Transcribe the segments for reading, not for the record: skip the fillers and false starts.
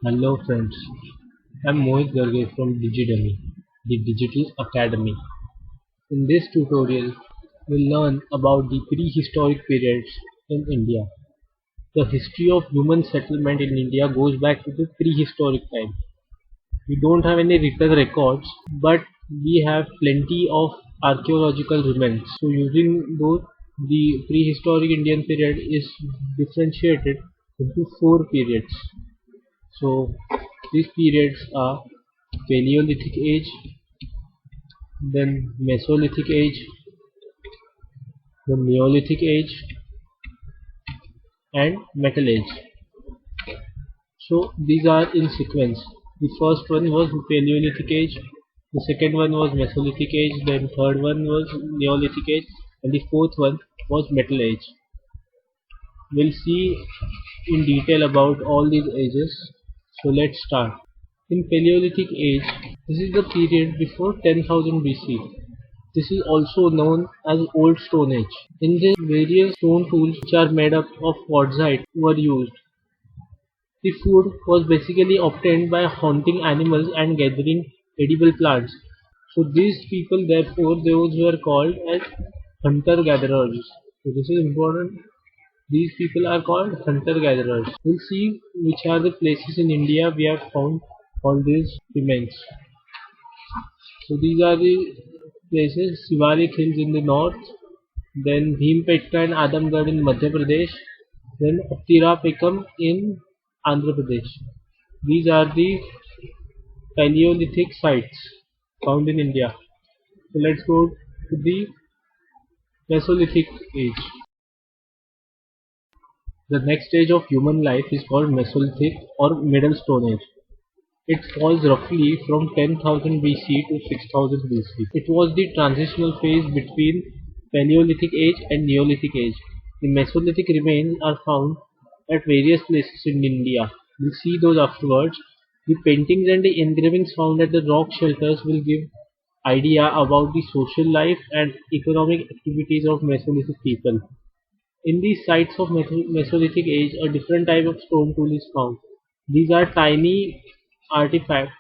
Hello friends, I'm Mohit Garge from Digidemy, the Digital Academy. In this tutorial, we'll learn about the prehistoric periods in India. The history of human settlement in India goes back to the prehistoric time. We don't have any written records, but we have plenty of archaeological remains. So using those, the prehistoric Indian period is differentiated into four periods. So these periods are Paleolithic age, then Mesolithic age, the Neolithic age, and Metal age. So these are in sequence. The first one was Paleolithic age, the second one was Mesolithic age, then third one was Neolithic age, and the fourth one was Metal age. We'll see in detail about all these ages. So let's start. In Paleolithic age, this is the period before 10,000 BC. This is also known as Old Stone Age. In this, various stone tools which are made up of quartzite were used. The food was basically obtained by hunting animals and gathering edible plants. So these people, therefore, those were called as hunter-gatherers. So this is important. These people are called hunter-gatherers. We'll see which are the places in India we have found all these remains. So these are the places: Shivalik Hills in the north, then Bhimpetka and Adamgarh in Madhya Pradesh, then Tirapekam in Andhra Pradesh. These are the Paleolithic sites found in India. So let's go to the Mesolithic age. The next stage of human life is called Mesolithic or Middle Stone Age. It falls roughly from 10,000 BC to 6,000 BC. It was the transitional phase between Paleolithic age and Neolithic age. The Mesolithic remains are found at various places in India. We'll see those afterwards. The paintings and the engravings found at the rock shelters will give idea about the social life and economic activities of Mesolithic people. In these sites of Mesolithic age, a different type of stone tool is found. These are tiny artifacts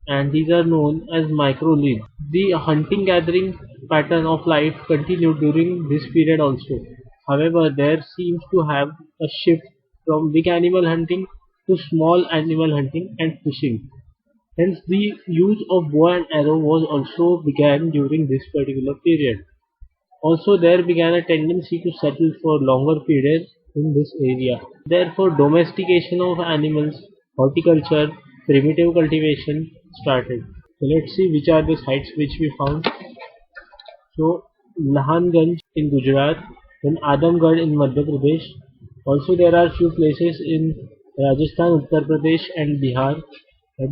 and these are known as microliths. The hunting-gathering pattern of life continued during this period also. However, there seems to have a shift from big animal hunting to small animal hunting and fishing. Hence, the use of bow and arrow was also began during this particular period. Also, there began a tendency to settle for longer periods in this area. Therefore, domestication of animals, horticulture, primitive cultivation started. So let's see which are the sites which we found. So Lahanganj in Gujarat, then Adamgarh in Madhya Pradesh. Also, there are few places in Rajasthan, Uttar Pradesh, and Bihar.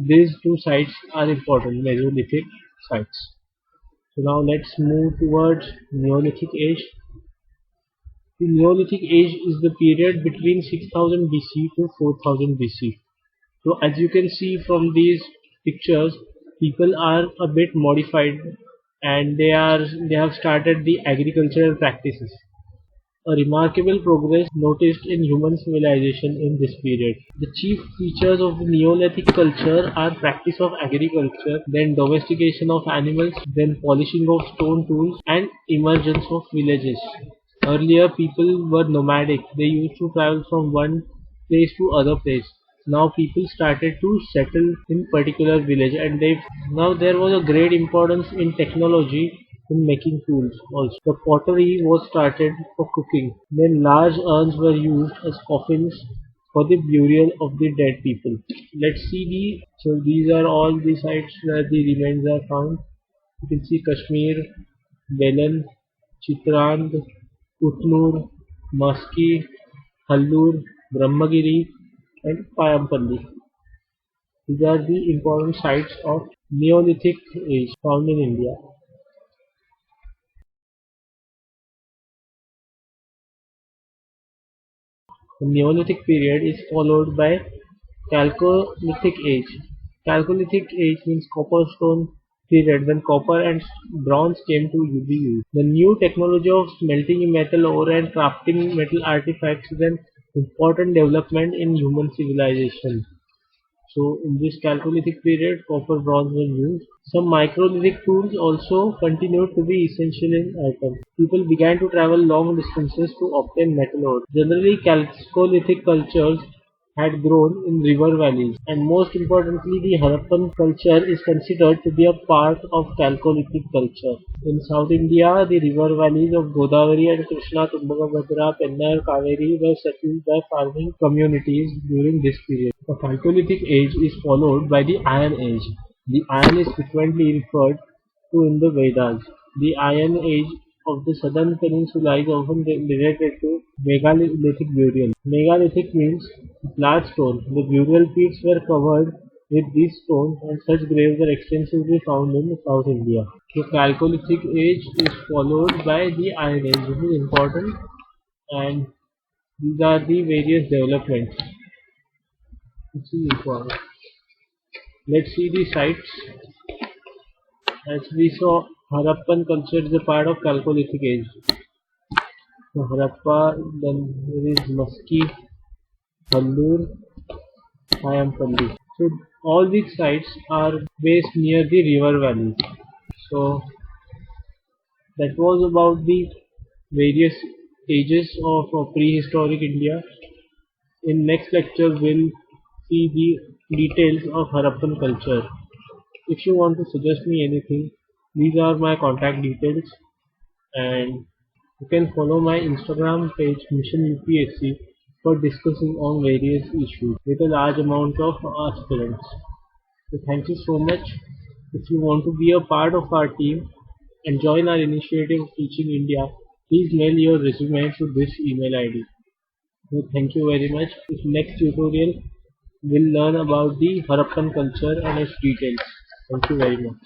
These two sites are important Mesolithic sites. So now let's move towards Neolithic age. The Neolithic age is the period between 6000 BC to 4000 BC. So as you can see from these pictures, people are a bit modified and they have started the agricultural practices. A remarkable progress noticed in human civilization in this period. The chief features of the Neolithic culture are practice of agriculture, then domestication of animals, then polishing of stone tools, and emergence of villages. Earlier, people were nomadic. They used to travel from one place to other place. Now people started to settle in particular village, and they now there was a great importance in technology in making tools also. The pottery was started for cooking. Then large urns were used as coffins for the burial of the dead people. Let's see so these are all the sites where the remains are found. You can see Kashmir, Belan, Chitrand, Utnur, Maski, Hallur, Brahmagiri, and Payampalli. These are the important sites of Neolithic age found in India. The Neolithic period is followed by Chalcolithic age. Chalcolithic age means copper stone period when copper and bronze came to be used. The new technology of smelting metal ore and crafting metal artifacts is an important development in human civilization. So in this Chalcolithic period, copper, bronze were used. Some microlithic tools also continued to be essential in items. People began to travel long distances to obtain metal ore. Generally, Chalcolithic cultures had grown in river valleys, and most importantly, the Harappan culture is considered to be a part of Chalcolithic culture. In South India, the river valleys of Godavari and Krishna, Tungabhadra, Pennar, Kaveri were settled by farming communities during this period. The Chalcolithic age is followed by the Iron Age. The Iron is frequently referred to in the Vedas. The Iron Age of the southern peninsula is often related to megalithic burial. Megalithic means large stone. The burial pits were covered with these stones, and such graves are extensively found in South India. The Chalcolithic age is followed by the Iron Age. This is important, and these are the various developments. This is important. Let's see the sites. As we saw, Harappan culture is a part of Chalcolithic age. So Harappa, then there is Maski, Hallur, Ayampalli. So all these sites are based near the river valleys. So that was about the various ages of prehistoric India. In next lecture, we'll see the details of Harappan culture. If you want to suggest me anything, these are my contact details, and you can follow my Instagram page Mission UPSC for discussing on various issues with a large amount of aspirants. So thank you so much. If you want to be a part of our team and join our initiative Teaching India, please mail your resume to this email ID. So thank you very much. In next tutorial, we'll learn about the Harappan culture and its details. Thank you very much.